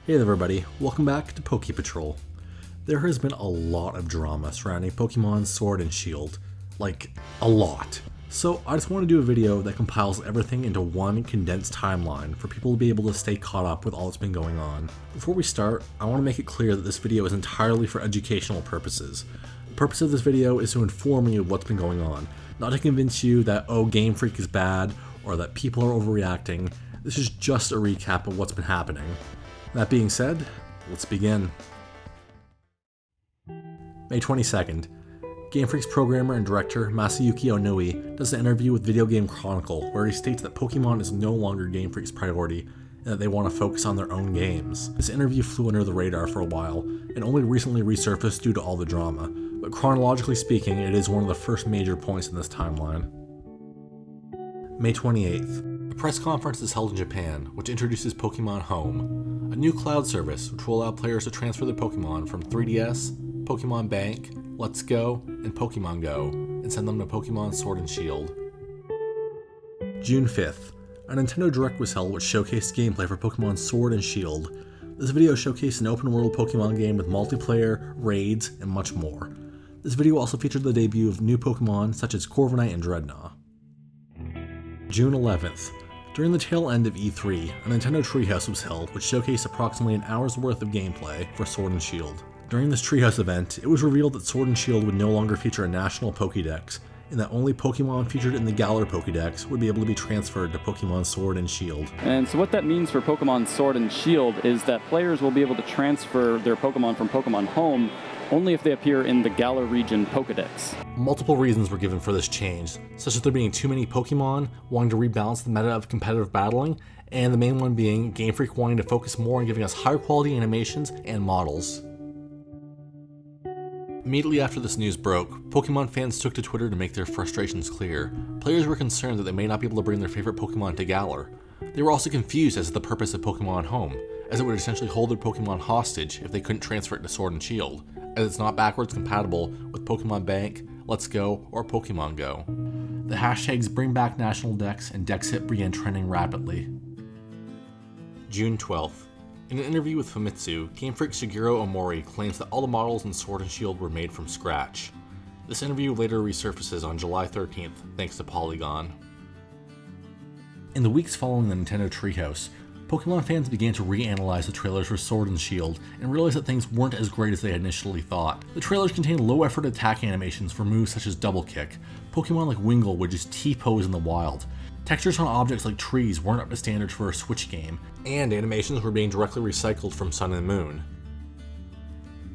Hey there everybody, welcome back to Poke Patrol. There has been a lot of drama surrounding Pokemon Sword and Shield. Like, a lot. So I just want to do a video that compiles everything into one condensed timeline for people to be able to stay caught up with all that's been going on. Before we start, I want to make it clear that this video is entirely for educational purposes. The purpose of this video is to inform you of what's been going on, not to convince you that, oh, Game Freak is bad, or that people are overreacting. This is just a recap of what's been happening. That being said, let's begin. May 22nd. Game Freak's programmer and director Masayuki Onoi does an interview with Video Game Chronicle where he states that Pokemon is no longer Game Freak's priority and that they want to focus on their own games. This interview flew under the radar for a while and only recently resurfaced due to all the drama, but chronologically speaking, it is one of the first major points in this timeline. May 28th. A press conference is held in Japan, which introduces Pokemon Home, a new cloud service which will allow players to transfer their Pokemon from 3DS, Pokemon Bank, Let's Go, and Pokemon Go, and send them to Pokemon Sword and Shield. June 5th. A Nintendo Direct was held which showcased gameplay for Pokemon Sword and Shield. This video showcased an open-world Pokemon game with multiplayer, raids, and much more. This video also featured the debut of new Pokemon such as Corviknight and Dreadnought. June 11th. During the tail end of E3, a Nintendo Treehouse was held which showcased approximately an hour's worth of gameplay for Sword and Shield. During this Treehouse event, it was revealed that Sword and Shield would no longer feature a national Pokédex, and that only Pokemon featured in the Galar Pokédex would be able to be transferred to Pokemon Sword and Shield. And so what that means for Pokemon Sword and Shield is that players will be able to transfer their Pokemon from Pokemon Home only if they appear in the Galar region Pokédex. Multiple reasons were given for this change, such as there being too many Pokemon, wanting to rebalance the meta of competitive battling, and the main one being Game Freak wanting to focus more on giving us higher quality animations and models. Immediately after this news broke, Pokemon fans took to Twitter to make their frustrations clear. Players were concerned that they may not be able to bring their favorite Pokemon to Galar. They were also confused as to the purpose of Pokemon Home, as it would essentially hold their Pokemon hostage if they couldn't transfer it to Sword and Shield, as it's not backwards compatible with Pokemon Bank, Let's Go, or Pokemon Go. The hashtags Bring Back National Dex and Dexhit began trending rapidly. June 12th. In an interview with Famitsu, Game Freak Shigeru Omori claims that all the models in Sword and Shield were made from scratch. This interview later resurfaces on July 13th thanks to Polygon. In the weeks following the Nintendo Treehouse, Pokemon fans began to reanalyze the trailers for Sword and Shield and realized that things weren't as great as they had initially thought. The trailers contained low-effort attack animations for moves such as Double Kick. Pokemon like Wingull would just T-pose in the wild. Textures on objects like trees weren't up to standards for a Switch game, and animations were being directly recycled from Sun and Moon.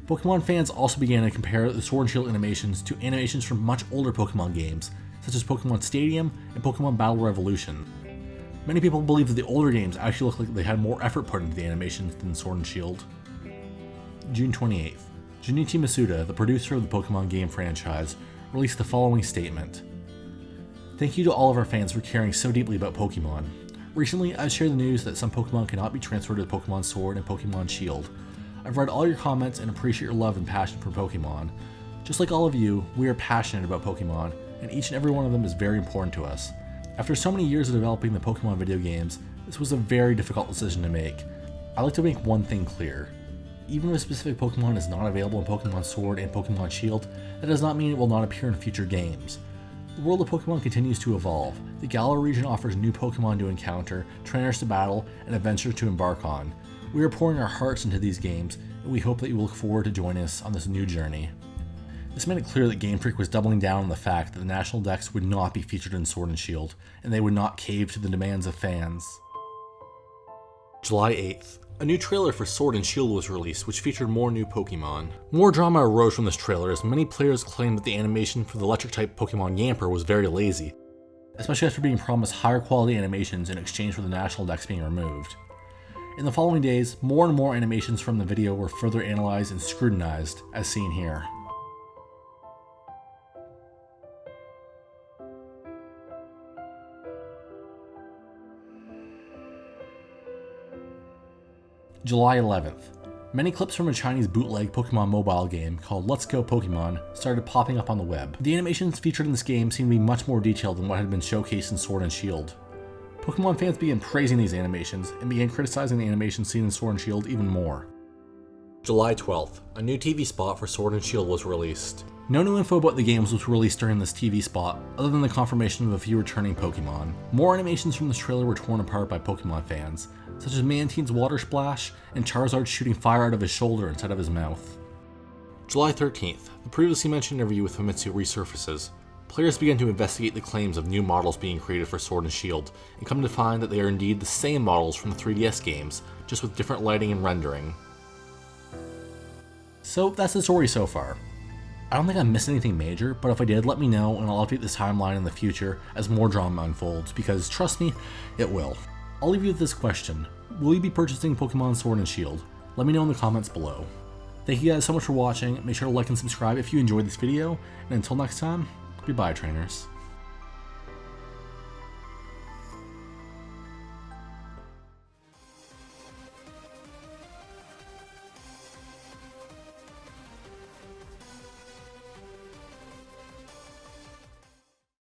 Pokemon fans also began to compare the Sword and Shield animations to animations from much older Pokemon games, such as Pokemon Stadium and Pokemon Battle Revolution. Many people believe that the older games actually looked like they had more effort put into the animations than Sword and Shield. June 28th. Junichi Masuda, the producer of the Pokemon game franchise, released the following statement. Thank you to all of our fans for caring so deeply about Pokemon. Recently, I shared the news that some Pokemon cannot be transferred to Pokemon Sword and Pokemon Shield. I've read all your comments and appreciate your love and passion for Pokemon. Just like all of you, we are passionate about Pokemon, and each and every one of them is very important to us. After so many years of developing the Pokemon video games, this was a very difficult decision to make. I'd like to make one thing clear. Even if a specific Pokemon is not available in Pokemon Sword and Pokemon Shield, that does not mean it will not appear in future games. The world of Pokemon continues to evolve. The Galar region offers new Pokemon to encounter, trainers to battle, and adventures to embark on. We are pouring our hearts into these games, and we hope that you will look forward to joining us on this new journey. This made it clear that Game Freak was doubling down on the fact that the National Dex would not be featured in Sword and Shield, and they would not cave to the demands of fans. July 8th. A new trailer for Sword and Shield was released, which featured more new Pokemon. More drama arose from this trailer as many players claimed that the animation for the electric-type Pokemon Yamper was very lazy, especially after being promised higher quality animations in exchange for the National Dex being removed. In the following days, more and more animations from the video were further analyzed and scrutinized, as seen here. July 11th. Many clips from a Chinese bootleg Pokemon mobile game called Let's Go Pokemon started popping up on the web. The animations featured in this game seemed to be much more detailed than what had been showcased in Sword and Shield. Pokemon fans began praising these animations and began criticizing the animations seen in Sword and Shield even more. July 12th, a new TV spot for Sword and Shield was released. No new info about the games was released during this TV spot, other than the confirmation of a few returning Pokemon. More animations from this trailer were torn apart by Pokemon fans, such as Mantine's water splash and Charizard shooting fire out of his shoulder instead of his mouth. July 13th, the previously mentioned interview with Famitsu resurfaces. Players began to investigate the claims of new models being created for Sword and Shield, and come to find that they are indeed the same models from the 3DS games, just with different lighting and rendering. So that's the story so far. I don't think I missed anything major, but if I did, let me know and I'll update this timeline in the future as more drama unfolds, because trust me, it will. I'll leave you with this question. Will you be purchasing Pokemon Sword and Shield? Let me know in the comments below. Thank you guys so much for watching. Make sure to like and subscribe if you enjoyed this video, and until next time, goodbye trainers.